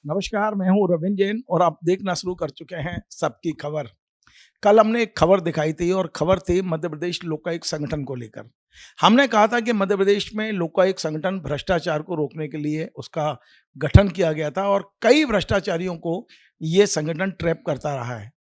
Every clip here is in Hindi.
नमस्कार, मैं हूँ रविंद्र जैन और आप देखना शुरू कर चुके हैं सबकी खबर। कल हमने एक खबर दिखाई थी और खबर थी मध्य प्रदेश लोकायुक्त संगठन को लेकर। हमने कहा था कि मध्य प्रदेश में लोकायुक्त संगठन भ्रष्टाचार को रोकने के लिए उसका गठन किया गया था और कई भ्रष्टाचारियों को ये संगठन ट्रैप करता रहा है।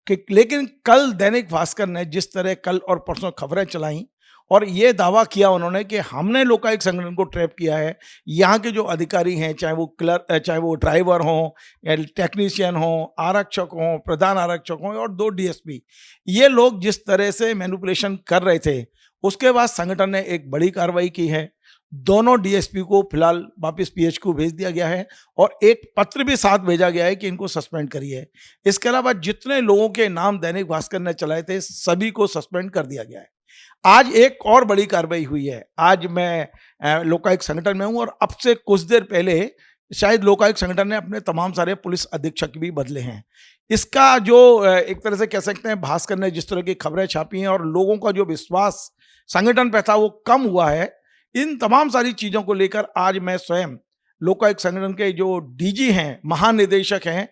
कि लेकिन कल दैनिक भास्कर ने जिस तरह कल और परसों खबरें चलाई और ये दावा किया उन्होंने कि हमने लोकायुक्त संगठन को ट्रैप किया है। यहाँ के जो अधिकारी हैं, चाहे वो क्लर्क, चाहे वो ड्राइवर हों या टेक्नीशियन हों, आरक्षक हों, प्रधान आरक्षक हों और 2 डीएसपी, ये लोग जिस तरह से मैनिपुलेशन कर रहे थे, उसके बाद संगठन ने एक बड़ी कार्रवाई की है। दोनों डीएसपी को फिलहाल वापस पीएचक्यू भेज दिया गया है और एक पत्र भी साथ भेजा गया है कि इनको सस्पेंड करिए। इसके अलावा जितने लोगों के नाम दैनिक भास्कर ने चलाए थे, सभी को सस्पेंड कर दिया गया है। आज एक और बड़ी कार्रवाई हुई है। आज मैं लोकायुक्त संगठन में हूँ और अब से कुछ देर पहले शायद लोकायुक्त संगठन ने अपने तमाम सारे पुलिस अधीक्षक भी बदले हैं। इसका जो एक तरह से कह सकते हैं, भास्कर ने जिस तरह की खबरें छापी हैं और लोगों का जो विश्वास संगठन पे था वो कम हुआ है। इन तमाम सारी चीज़ों को लेकर आज मैं स्वयं लोकायुक्त संगठन के जो डीजी हैं, महानिदेशक हैं,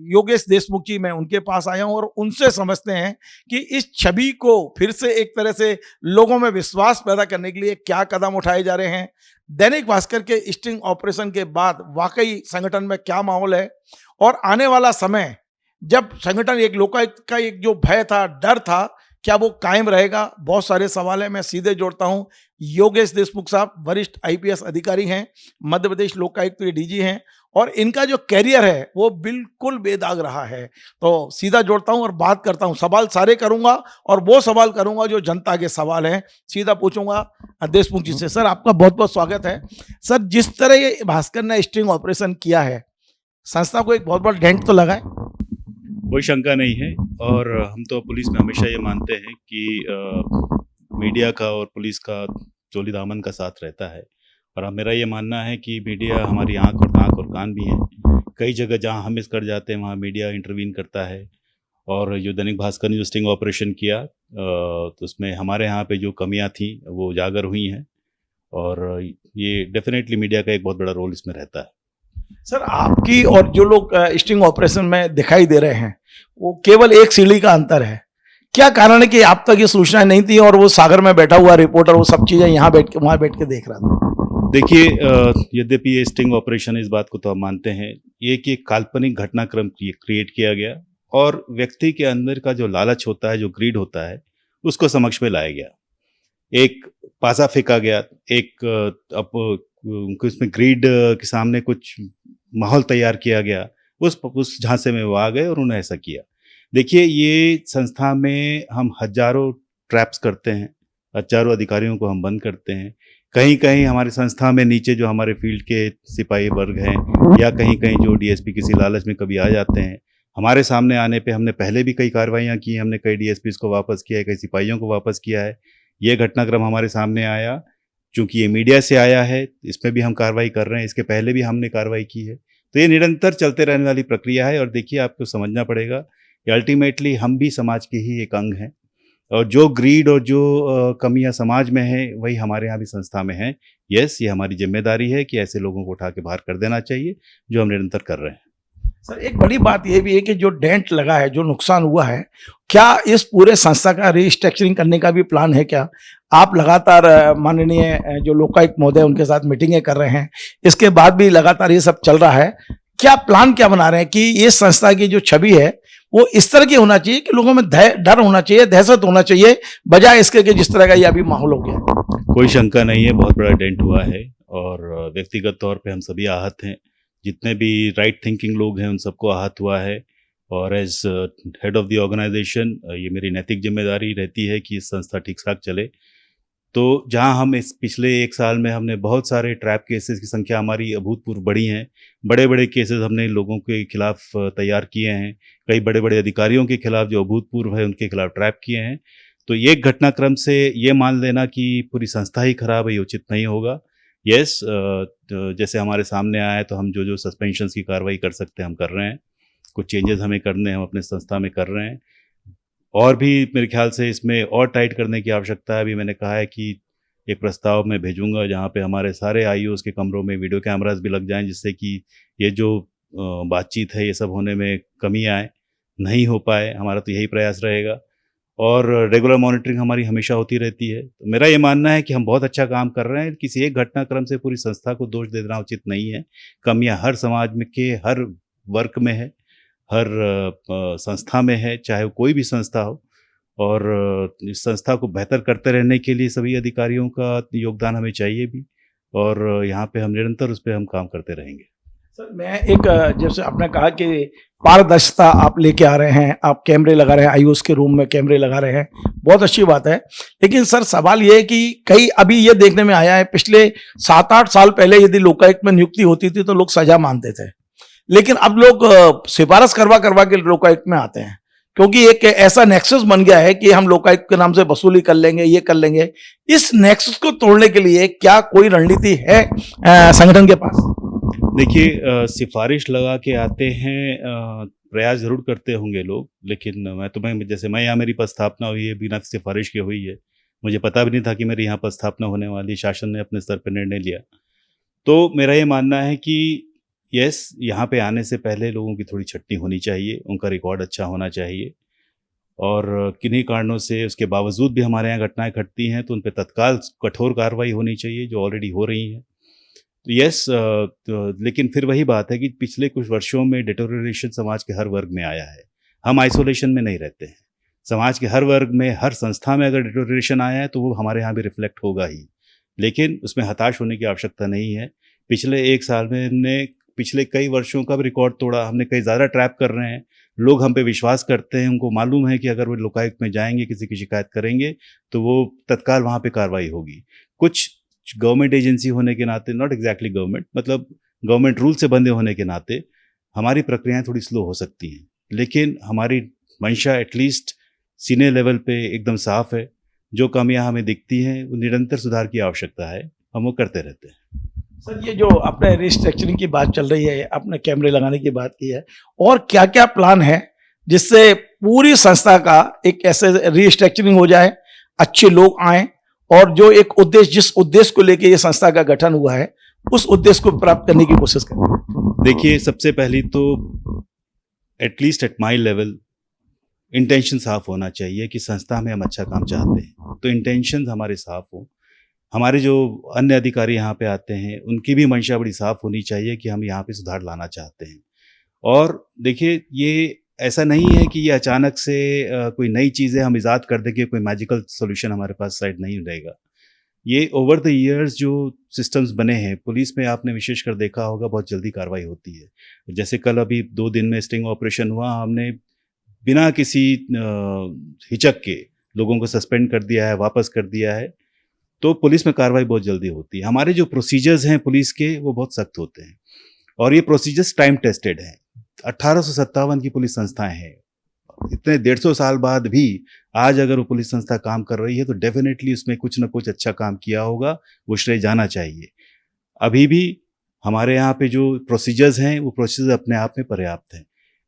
योगेश देशमुख जी, मैं उनके पास आया हूँ और उनसे समझते हैं कि इस छवि को फिर से एक तरह से लोगों में विश्वास पैदा करने के लिए क्या कदम उठाए जा रहे हैं। दैनिक भास्कर के स्टिंग ऑपरेशन के बाद वाकई संगठन में क्या माहौल है और आने वाला समय जब संगठन एक लोकायुक्त का एक जो भय था, डर था, क्या वो कायम रहेगा? बहुत सारे सवाल हैं। मैं सीधे जोड़ता हूं, योगेश देशमुख साहब वरिष्ठ आईपीएस अधिकारी हैं, मध्य प्रदेश लोकायुक्त के डीजी हैं और इनका जो कैरियर है वो बिल्कुल बेदाग रहा है। तो सीधा जोड़ता हूं और बात करता हूं। सवाल सारे करूंगा और वो सवाल करूंगा जो जनता के सवाल हैं। सीधा पूछूंगा देशमुख जी से। सर, आपका बहुत बहुत स्वागत है। सर, जिस तरह ये भास्कर ने स्टिंग ऑपरेशन किया है, संस्था को एक बहुत बड़ा डेंट तो लगा है। कोई शंका नहीं है। और हम तो पुलिस में हमेशा ये मानते हैं कि मीडिया का और पुलिस का चोली दामन का साथ रहता है। और मेरा ये मानना है कि मीडिया हमारी आंख और नाक और कान भी है। कई जगह जहां हम मिस कर जाते हैं वहां मीडिया इंटरवीन करता है। और जो दैनिक भास्कर ने जो स्टिंग ऑपरेशन किया, तो उसमें हमारे यहाँ पे जो कमियां थी वो उजागर हुई हैं। और ये डेफिनेटली मीडिया का एक बहुत बड़ा रोल इसमें रहता है। सर, आपकी और जो लोग स्टिंग ऑपरेशन में दिखाई दे रहे हैं वो केवल एक सीढ़ी का अंतर है। क्या कारण है कि आप तक ये सूचना नहीं थी और वो सागर में बैठा हुआ रिपोर्टर वो सब चीजें यहाँ बैठ के वहां बैठ के देख रहा था? देखिए, यद्यपि ये स्टिंग ऑपरेशन, इस बात को तो हम मानते हैं, ये कि एक काल्पनिक घटनाक्रम क्रिएट किया गया और व्यक्ति के अंदर का जो लालच होता है, जो ग्रीड होता है, उसको समक्ष में लाया गया। एक पासा फेंका गया, एक उनको इसमें ग्रीड के सामने कुछ माहौल तैयार किया गया। उस झांसे में वो आ गए और उन्होंने ऐसा किया। देखिए, ये संस्था में हम हजारों ट्रैप्स करते हैं, हजारों अधिकारियों को हम बंद करते हैं। कहीं कहीं हमारी संस्था में नीचे जो हमारे फील्ड के सिपाही वर्ग हैं या कहीं कहीं जो डीएसपी किसी लालच में कभी आ जाते हैं, हमारे सामने आने पे हमने पहले भी कई कार्रवाइयाँ की। हमने कई डीएसपीज को वापस किया है, कई सिपाहियों को वापस किया है। ये घटनाक्रम हमारे सामने आया, चूंकि ये मीडिया से आया है, इसमें भी हम कार्रवाई कर रहे हैं। इसके पहले भी हमने कार्रवाई की है। तो ये निरंतर चलते रहने वाली प्रक्रिया है। और देखिए, आपको समझना पड़ेगा कि अल्टीमेटली हम भी समाज के ही एक अंग हैं और जो ग्रीड और जो कमियां समाज में है वही हमारे यहाँ भी संस्था में है। यस, ये हमारी जिम्मेदारी है कि ऐसे लोगों को उठा के बाहर कर देना चाहिए, जो हम निरंतर कर रहे हैं। सर, एक बड़ी बात यह भी है कि जो डेंट लगा है, जो नुकसान हुआ है, क्या इस पूरे संस्था का रीस्ट्रक्चरिंग करने का भी प्लान है क्या? आप लगातार माननीय जो लोकायुक्त महोदय उनके साथ मीटिंगें कर रहे हैं, इसके बाद भी लगातार ये सब चल रहा है। क्या प्लान क्या बना रहे हैं कि ये संस्था की जो छवि है वो इस तरह की होना चाहिए कि लोगों में डर होना चाहिए, दहशत होना चाहिए, बजाय इसके कि जिस तरह का ये अभी माहौल हो गया? कोई शंका नहीं है, बहुत बड़ा डेंट हुआ है और व्यक्तिगत तौर पे हम सभी आहत हैं। जितने भी राइट थिंकिंग लोग हैं उन सबको आहत हुआ है। और as head of the organisation ये मेरी नैतिक जिम्मेदारी रहती है कि संस्था ठीक ठाक चले। तो जहां हम इस पिछले 1 साल में हमने बहुत सारे ट्रैप केसेस की संख्या हमारी अभूतपूर्व बढ़ी हैं। बड़े बड़े केसेस हमने लोगों के खिलाफ तैयार किए हैं। कई बड़े बड़े अधिकारियों के खिलाफ जो अभूतपूर्व है उनके खिलाफ ट्रैप किए हैं। तो ये घटनाक्रम से ये मान लेना कि पूरी संस्था ही खराब है, ये उचित नहीं होगा। यस, जैसे हमारे सामने आया है तो हम जो जो सस्पेंशंस की कार्रवाई कर सकते हैं हम कर रहे हैं। कुछ चेंजेस हमें करने हैं, हम अपने संस्था में कर रहे हैं। और भी मेरे ख्याल से इसमें और टाइट करने की आवश्यकता है। अभी मैंने कहा है कि एक प्रस्ताव मैं भेजूंगा जहाँ पे हमारे सारे आईओएस के कमरों में वीडियो कैमरास भी लग जाएं, जिससे कि ये जो बातचीत है ये सब होने में कमी आए, नहीं हो पाए। हमारा तो यही प्रयास रहेगा और रेगुलर मॉनिटरिंग हमारी हमेशा होती रहती है। तो मेरा ये मानना है कि हम बहुत अच्छा काम कर रहे हैं। किसी एक घटनाक्रम से पूरी संस्था को दोष देना उचित नहीं है। कमियां हर समाज में के हर वर्ग में है, हर संस्था में है, चाहे वो कोई भी संस्था हो। और इस संस्था को बेहतर करते रहने के लिए सभी अधिकारियों का योगदान हमें चाहिए भी, और यहाँ पे हम निरंतर उस पर हम काम करते रहेंगे। सर मैं एक जैसे आपने कहा कि पारदर्शिता आप लेके आ रहे हैं, आप कैमरे लगा रहे हैं, आईओएस के रूम में कैमरे लगा रहे हैं, बहुत अच्छी बात है। लेकिन सर सवाल ये है कि कई अभी ये देखने में आया है, पिछले 7-8 साल पहले यदि लोकायुक्त में नियुक्ति होती थी तो लोग सजा मानते थे, लेकिन अब लोग सिफारिश करवा करवा के लोकायुक्त में आते हैं, क्योंकि एक ऐसा नेक्सस बन गया है कि हम लोकायुक्त के नाम से वसूली कर लेंगे, ये कर लेंगे। इस नेक्सस को तोड़ने के लिए क्या कोई रणनीति है संगठन के पास? देखिए, सिफारिश लगा के आते हैं, प्रयास जरूर करते होंगे लोग, लेकिन मैं यहाँ मेरी पदस्थापना हुई है बिना सिफारिश के हुई है। मुझे पता भी नहीं था कि मेरी यहाँ पदस्थापना होने वाली, शासन ने अपने स्तर पर निर्णय लिया। तो मेरा ये मानना है कि यस, यहाँ पे आने से पहले लोगों की थोड़ी छटनी होनी चाहिए, उनका रिकॉर्ड अच्छा होना चाहिए, और किन्हीं कारणों से उसके बावजूद भी हमारे यहाँ घटनाएं घटती हैं तो उन पर तत्काल कठोर कार्रवाई होनी चाहिए, जो ऑलरेडी हो रही है। यस, लेकिन फिर वही बात है कि पिछले कुछ वर्षों में डिटोरिएशन समाज के हर वर्ग में आया है। हम आइसोलेशन में नहीं रहते हैं, समाज के हर वर्ग में, हर संस्था में अगर डिटोरिएशन आया है तो वो हमारे यहाँ भी रिफ्लेक्ट होगा ही। लेकिन उसमें हताश होने की आवश्यकता नहीं है। पिछले 1 साल में हमने पिछले कई वर्षों का भी रिकॉर्ड तोड़ा, हमने कई ज़्यादा ट्रैप कर रहे हैं। लोग हम पे विश्वास करते हैं, उनको मालूम है कि अगर वो लोकायुक्त में जाएंगे, किसी की शिकायत करेंगे तो वो तत्काल वहाँ पे कार्रवाई होगी। कुछ गवर्नमेंट एजेंसी होने के नाते, नॉट एग्जैक्टली गवर्नमेंट, मतलब गवर्नमेंट रूल से बंधे होने के नाते हमारी प्रक्रियाएं थोड़ी स्लो हो सकती हैं, लेकिन हमारी मंशा एटलीस्ट सीनियर लेवल पे एकदम साफ है। जो कमियां हमें दिखती हैं वो निरंतर सुधार की आवश्यकता है, हम वो करते रहते हैं। सर ये जो आपने रिस्ट्रक्चरिंग की बात चल रही है, आपने कैमरे लगाने की बात की है, और क्या क्या प्लान है जिससे पूरी संस्था का एक ऐसे रिस्ट्रक्चरिंग हो जाए, अच्छे लोग आए और जो एक उद्देश्य, जिस उद्देश्य को लेके ये संस्था का गठन हुआ है, उस उद्देश्य को प्राप्त करने की कोशिश करें? देखिए, सबसे पहली तो at least at my level intention साफ होना चाहिए कि संस्था में हम अच्छा काम चाहते हैं, तो इंटेंशन हमारे साफ हो। हमारे जो अन्य अधिकारी यहाँ पे आते हैं उनकी भी मंशा बड़ी साफ होनी चाहिए कि हम यहाँ पे सुधार लाना चाहते हैं। और देखिए, ये ऐसा नहीं है कि ये अचानक से कोई नई चीज़ें हम इजाद कर देंगे, कोई मैजिकल सॉल्यूशन हमारे पास साइड नहीं रहेगा। ये ओवर द ईयर्स जो सिस्टम्स बने हैं, पुलिस में आपने विशेषकर देखा होगा बहुत जल्दी कार्रवाई होती है। जैसे कल अभी 2 दिन में स्टिंग ऑपरेशन हुआ, हमने बिना किसी हिचक के लोगों को सस्पेंड कर दिया है, वापस कर दिया है। तो पुलिस में कार्रवाई बहुत जल्दी होती है। हमारे जो प्रोसीजर्स हैं पुलिस के, वो बहुत सख्त होते हैं और ये प्रोसीजर्स टाइम टेस्टेड हैं। 1857 की पुलिस संस्थाएं हैं, इतने 150 साल बाद भी आज अगर वो पुलिस संस्था काम कर रही है तो डेफिनेटली उसमें कुछ ना कुछ अच्छा काम किया होगा, वो श्रेय जाना चाहिए। अभी भी हमारे यहाँ पे जो प्रोसीजर्स हैं वो प्रोसीजर अपने आप में पर्याप्त हैं,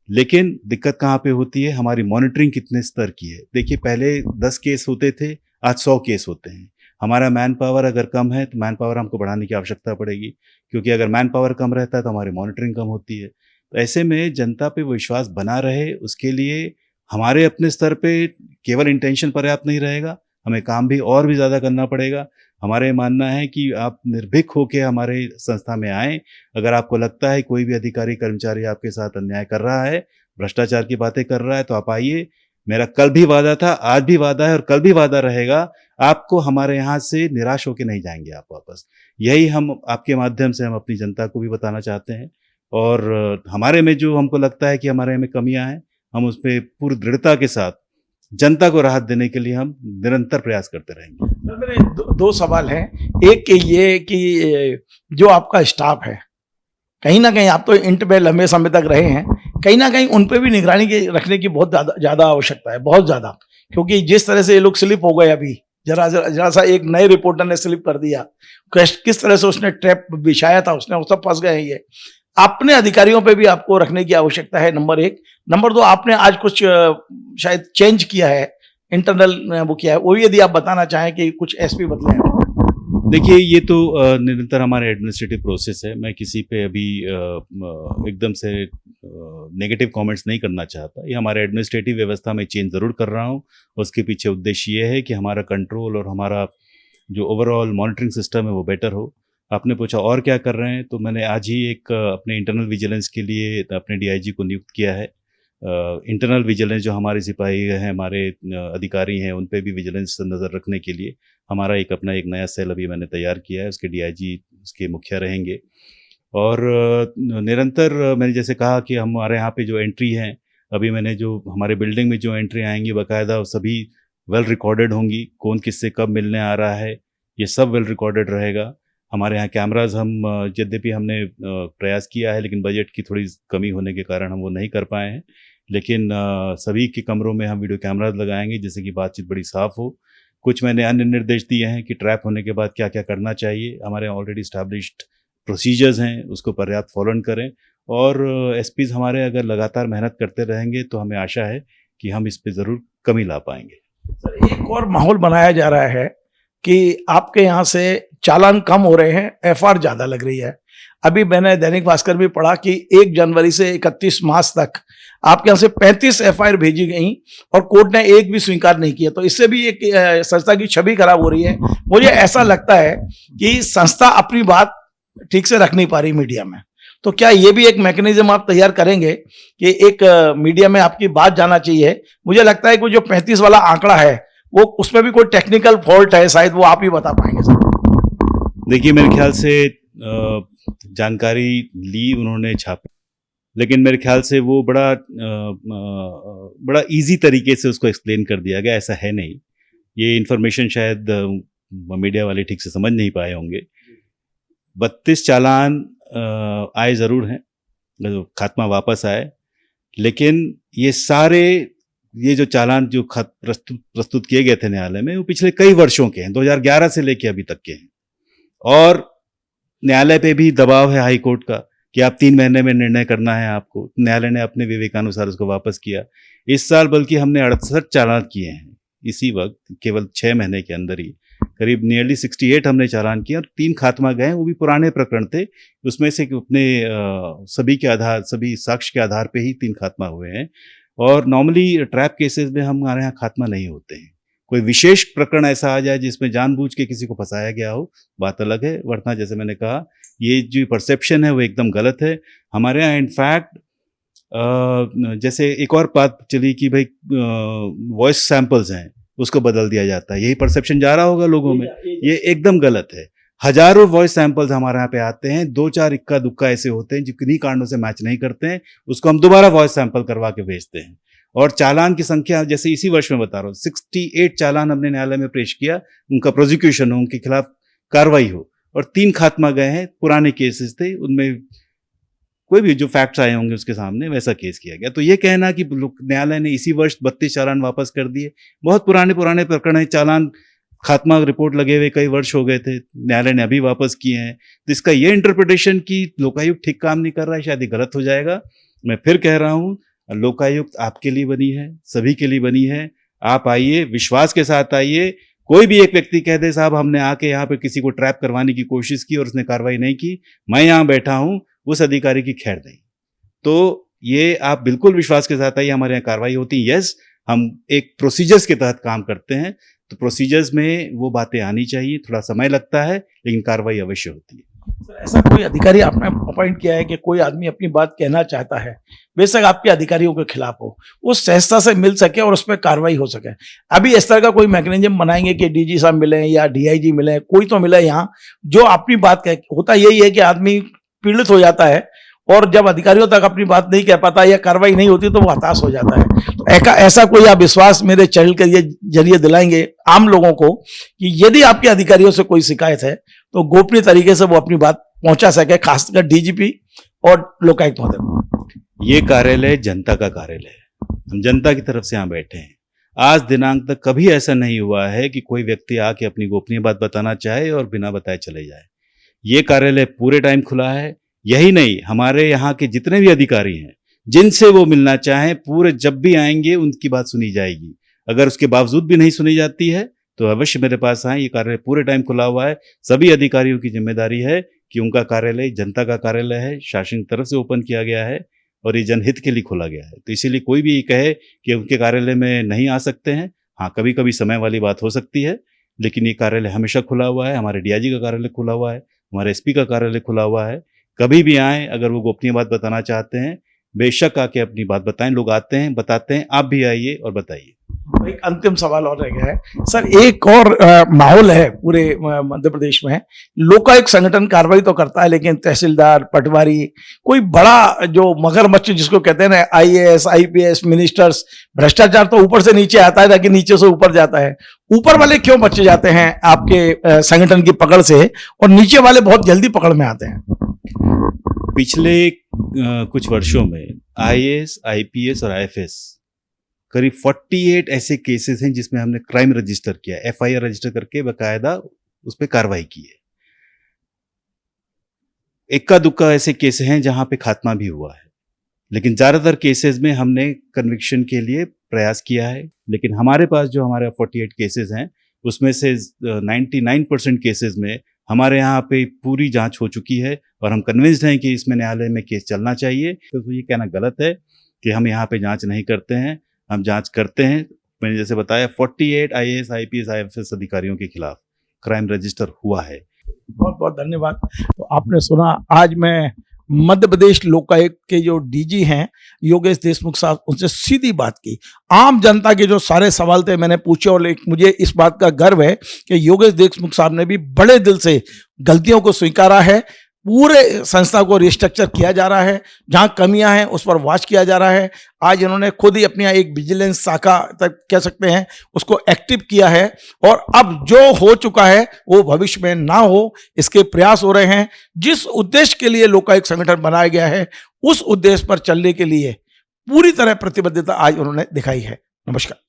लेकिन दिक्कत कहाँ पे होती है, हमारी मॉनिटरिंग कितने स्तर की है। देखिए, पहले 10 केस होते थे, आज 100 केस होते हैं। हमारा मैन पावर अगर कम है तो मैन पावर हमको बढ़ाने की आवश्यकता पड़ेगी, क्योंकि अगर मैन पावर कम रहता है तो हमारी मॉनिटरिंग कम होती है। तो ऐसे में जनता पे विश्वास बना रहे, उसके लिए हमारे अपने स्तर पे केवल इंटेंशन पर्याप्त नहीं रहेगा, हमें काम भी और भी ज़्यादा करना पड़ेगा। हमारे मानना है कि आप निर्भीक होकर हमारे संस्था में आएँ। अगर आपको लगता है कोई भी अधिकारी कर्मचारी आपके साथ अन्याय कर रहा है, भ्रष्टाचार की बातें कर रहा है, तो आप आइए। मेरा कल भी वादा था, आज भी वादा है और कल भी वादा रहेगा, आपको हमारे यहाँ से निराश होकर नहीं जाएंगे आप वापस। यही हम आपके माध्यम से हम अपनी जनता को भी बताना चाहते हैं, और हमारे में जो हमको लगता है कि हमारे में कमियां हैं, हम उस पर पूरी दृढ़ता के साथ जनता को राहत देने के लिए हम निरंतर प्रयास करते रहेंगे। मेरे 2 सवाल हैं। एक ये कि जो आपका स्टाफ है, कहीं ना कहीं आप तो इंटरवेल लंबे समय तक रहे हैं, कहीं ना कहीं उन पर भी निगरानी रखने की बहुत ज़्यादा आवश्यकता है, बहुत ज़्यादा, क्योंकि जिस तरह से ये लोग स्लिप हो गए, अभी जरा सा एक नए रिपोर्टर ने स्लिप कर दिया, किस तरह से उसने ट्रैप बिछाया था, उसने सब फंस गए हैं। ये अपने अधिकारियों पे भी आपको रखने की आवश्यकता है, नंबर 1। नंबर 2, आपने आज कुछ शायद चेंज किया है, इंटरनल वो किया है, वो भी यदि आप बताना चाहें कि कुछ एसपी बदले हैं। देखिए, ये तो निरंतर हमारा एडमिनिस्ट्रेटिव प्रोसेस है। मैं किसी पे अभी एकदम से नेगेटिव कमेंट्स नहीं करना चाहता। ये हमारे एडमिनिस्ट्रेटिव व्यवस्था में चेंज ज़रूर कर रहा हूँ। उसके पीछे उद्देश्य ये है कि हमारा कंट्रोल और हमारा जो ओवरऑल मॉनिटरिंग सिस्टम है वो बेटर हो। आपने पूछा और क्या कर रहे हैं, तो मैंने आज ही एक अपने इंटरनल विजिलेंस के लिए अपने डीआईजी को नियुक्त किया है। इंटरनल विजिलेंस जो हमारे सिपाही हैं, हमारे अधिकारी हैं, उन पे भी विजिलेंस नज़र रखने के लिए हमारा अपना एक नया सेल अभी मैंने तैयार किया है। उसके डीआईजी उसके मुखिया रहेंगे। और निरंतर मैंने जैसे कहा कि हमारे यहाँ पे जो एंट्री हैं, अभी मैंने जो हमारे बिल्डिंग में जो एंट्री आएंगी बाकायदा सभी वेल रिकॉर्डेड होंगी। कौन किससे कब मिलने आ रहा है, ये सब वेल रिकॉर्डेड रहेगा। हमारे यहाँ कैमराज हम यद्यपि हमने प्रयास किया है, लेकिन बजट की थोड़ी कमी होने के कारण हम वो नहीं कर पाए हैं। लेकिन सभी के कमरों में हम वीडियो कैमराज लगाएंगे जिससे कि बातचीत बड़ी साफ़ हो। कुछ मैंने अन्य निर्देश दिए हैं कि ट्रैप होने के बाद क्या क्या करना चाहिए। हमारे ऑलरेडी इस्टेब्लिश्ड प्रोसीजर्स हैं, उसको पर्याप्त फॉलो करें। और एसपीज़ हमारे अगर लगातार मेहनत करते रहेंगे तो हमें आशा है कि हम इस पे ज़रूर कमी ला पाएंगे। सर, एक और माहौल बनाया जा रहा है कि आपके यहाँ से चालान कम हो रहे हैं, एफआर ज़्यादा लग रही है। अभी मैंने दैनिक भास्कर में पढ़ा कि 1 जनवरी से 31 मार्च तक आपके यहाँ से 35 एफआईआर भेजी गई और कोर्ट ने एक भी स्वीकार नहीं किया। तो इससे भी एक संस्था की छवि खराब हो रही है। मुझे ऐसा लगता है कि संस्था अपनी बात ठीक से रख नहीं पा रही मीडिया में। तो क्या ये भी एक मैकेनिज्म आप तैयार करेंगे कि एक मीडिया में आपकी बात जाना चाहिए? मुझे लगता है कि जो 35 वाला आंकड़ा है वो उसमें भी कोई टेक्निकल फॉल्ट है, शायद वो आप ही बता पाएंगे सर। देखिए, मेरे ख्याल से जानकारी ली उन्होंने छापी, लेकिन मेरे ख्याल से वो बड़ा इजी तरीके से उसको एक्सप्लेन कर दिया गया। ऐसा है नहीं, ये इन्फॉर्मेशन शायद मीडिया वाले ठीक से समझ नहीं पाए होंगे। 32 चालान आए ज़रूर हैं, खात्मा वापस आए, लेकिन ये जो चालान जो प्रस्तुत किए गए थे न्यायालय में, वो पिछले कई वर्षों के हैं, 2011 से लेके अभी तक के हैं। और न्यायालय पे भी दबाव है हाई कोर्ट का कि आप 3 महीने में निर्णय करना है आपको। न्यायालय ने अपने विवेकानुसार उसको वापस किया। इस साल बल्कि हमने 68 चालान किए हैं इसी वक्त, केवल 6 महीने के अंदर ही करीब नियरली 68 हमने चालान किए और 3 खात्मा गए। वो भी पुराने प्रकरण थे, उसमें से अपने सभी साक्ष्य के आधार पे ही 3 खात्मा हुए हैं। और नॉर्मली ट्रैप केसेस में हमारे यहाँ खात्मा नहीं होते हैं। कोई विशेष प्रकरण ऐसा आ जाए जिसमें जानबूझ के किसी को फंसाया गया हो, बात अलग है, वरना जैसे मैंने कहा ये जो परसेप्शन है वो एकदम गलत है। हमारे यहाँ इनफैक्ट जैसे एक और बात चली कि भाई वॉइस सैंपल्स हैं उसको बदल दिया जाता है, यही परसेप्शन जा रहा होगा लोगों में, ये एकदम गलत है। हजारों वॉइस सैंपल्स हमारे यहाँ पे आते हैं, 2-4 इक्का दुक्का ऐसे होते हैं जो किन्हीं कारणों से मैच नहीं करते हैं, उसको हम दोबारा वॉइस सैंपल करवा के भेजते हैं। और चालान की संख्या जैसे इसी वर्ष में बता रहा हूँ, 68 चालान हमने न्यायालय में पेश किया, उनका प्रोसिक्यूशन हो, उनके खिलाफ कार्रवाई हो, और 3 खात्मा गए हैं। पुराने केसेस थे, उनमें कोई भी जो फैक्ट्स आए होंगे उसके सामने वैसा केस किया गया। तो ये कहना कि न्यायालय ने इसी वर्ष 32 चालान वापस कर दिए, बहुत पुराने प्रकरण है। चालान खात्मा रिपोर्ट लगे हुए कई वर्ष हो गए थे, न्यायालय ने अभी वापस किए हैं। तो इसका ये इंटरप्रिटेशन कि लोकायुक्त ठीक काम नहीं कर रहा है, शायद ये गलत हो जाएगा। मैं फिर कह रहा हूँ, लोकायुक्त आपके लिए बनी है, सभी के लिए बनी है। आप आइए, विश्वास के साथ आइए। कोई भी एक व्यक्ति कह दे साहब हमने आके यहाँ पे किसी को ट्रैप करवाने की कोशिश की और उसने कार्रवाई नहीं की, मैं यहाँ बैठा हूँ, उस अधिकारी की खैर नहीं। तो ये आप बिल्कुल विश्वास के साथ आइए, हमारे यहाँ कार्रवाई होती है। यस, हम एक प्रोसीजर्स के तहत काम करते हैं, तो प्रोसीजर्स में वो बातें आनी चाहिए। थोड़ा समय लगता है, लेकिन कार्रवाई अवश्य होती है। सर, ऐसा कोई अधिकारी आपने अपॉइंट किया है कि कोई आदमी अपनी बात कहना चाहता है, बेशक आपके अधिकारियों के खिलाफ हो, उस सहजता से मिल सके और उस पर कार्रवाई हो सके? अभी इस तरह का कोई मैकेनिज्म बनाएंगे कि डीजी साहब मिले या डीआईजी मिले, कोई तो मिले यहाँ जो अपनी बात कहे? होता यही है कि आदमी पीड़ित हो जाता है और जब अधिकारियों तक अपनी बात नहीं कह पाता या कार्रवाई नहीं होती तो वो हताश हो जाता है। तो ऐसा कोई आप विश्वास मेरे चैनल के जरिए दिलाएंगे आम लोगों को कि यदि आपके अधिकारियों से कोई शिकायत है तो गोपनीय तरीके से वो अपनी बात पहुंचा सके, खासकर डीजीपी और लोकायुक्त महोदय? ये कार्यालय जनता का कार्यालय है, हम जनता की तरफ से यहाँ बैठे हैं। आज दिनांक तक कभी ऐसा नहीं हुआ है कि कोई व्यक्ति आके अपनी गोपनीय बात बताना चाहे और बिना बताए चले जाए। ये कार्यालय पूरे टाइम खुला है। यही नहीं, हमारे यहाँ के जितने भी अधिकारी हैं, जिनसे वो मिलना चाहें, पूरे जब भी आएंगे उनकी बात सुनी जाएगी। अगर उसके बावजूद भी नहीं सुनी जाती है तो अवश्य मेरे पास आएँ। ये कार्यालय पूरे टाइम खुला हुआ है। सभी अधिकारियों की जिम्मेदारी है कि उनका कार्यालय जनता का कार्यालय है, शासन की तरफ से ओपन किया गया है और ये जनहित के लिए खोला गया है। तो इसीलिए कोई भी ये कहे कि उनके कार्यालय में नहीं आ सकते हैं, हाँ, कभी-कभी समय वाली बात हो सकती है, लेकिन ये कार्यालय हमेशा खुला हुआ है। हमारे डीआईजी का कार्यालय खुला हुआ है, हमारे एसपी का कार्यालय खुला हुआ है। कभी भी आएँ, अगर वो गोपनीय बात बताना चाहते हैं, बेशक आके अपनी बात बताएँ। लोग आते हैं, बताते हैं, आप भी आइए और बताइए। एक अंतिम सवाल और रह गया है सर, एक और माहौल है पूरे मध्य प्रदेश में। लोकायुक्त संगठन कार्रवाई तो करता है, लेकिन तहसीलदार, पटवारी, कोई बड़ा जो मगरमच्छ जिसको कहते हैं ना, आईएएस, आईपीएस, मिनिस्टर्स, भ्रष्टाचार तो ऊपर से नीचे आता है ताकि नीचे से ऊपर जाता है। ऊपर वाले क्यों बचे जाते हैं आपके संगठन की पकड़ से, और नीचे वाले बहुत जल्दी पकड़ में आते हैं? पिछले कुछ वर्षों में आईएएस, आईपीएस और आईएफएस करीब 48 ऐसे केसेस हैं जिसमें हमने क्राइम रजिस्टर किया, एफआईआर रजिस्टर करके बकायदा उस पर कार्रवाई की है। इक्का दुक्का ऐसे केस हैं जहां पे खात्मा भी हुआ है, लेकिन ज्यादातर केसेस में हमने कन्विक्शन के लिए प्रयास किया है। लेकिन हमारे पास जो हमारे 48 केसेस हैं उसमें से 99% केसेस में हमारे यहाँ पे पूरी जांच हो चुकी है और हम कन्विंस्ड हैं कि इसमें न्यायालय में केस चलना चाहिए। तो ये कहना गलत है कि हम यहाँ पे जांच नहीं करते हैं, हम जांच करते हैं। मैंने जैसे बताया 48 आईएएस, आईपीएस, आईएफएस अधिकारियों के खिलाफ क्राइम रजिस्टर हुआ है। बहुत बहुत धन्यवाद। तो आपने सुना, आज मैं मध्य प्रदेश लोकायुक्त के जो डीजी हैं योगेश देशमुख साहब, उनसे सीधी बात की। आम जनता के जो सारे सवाल थे मैंने पूछे, और मुझे इस बात का गर्व है कि योगेश देशमुख साहब ने भी बड़े दिल से गलतियों को स्वीकारा है। पूरे संस्था को रिस्ट्रक्चर किया जा रहा है, जहां कमियां हैं उस पर वॉच किया जा रहा है। आज इन्होंने खुद ही अपनी एक विजिलेंस शाखा तक कह सकते हैं उसको एक्टिव किया है, और अब जो हो चुका है वो भविष्य में ना हो इसके प्रयास हो रहे हैं। जिस उद्देश्य के लिए लोकायुक्त संगठन बनाया गया है उस उद्देश्य पर चलने के लिए पूरी तरह प्रतिबद्धता आज उन्होंने दिखाई है। नमस्कार।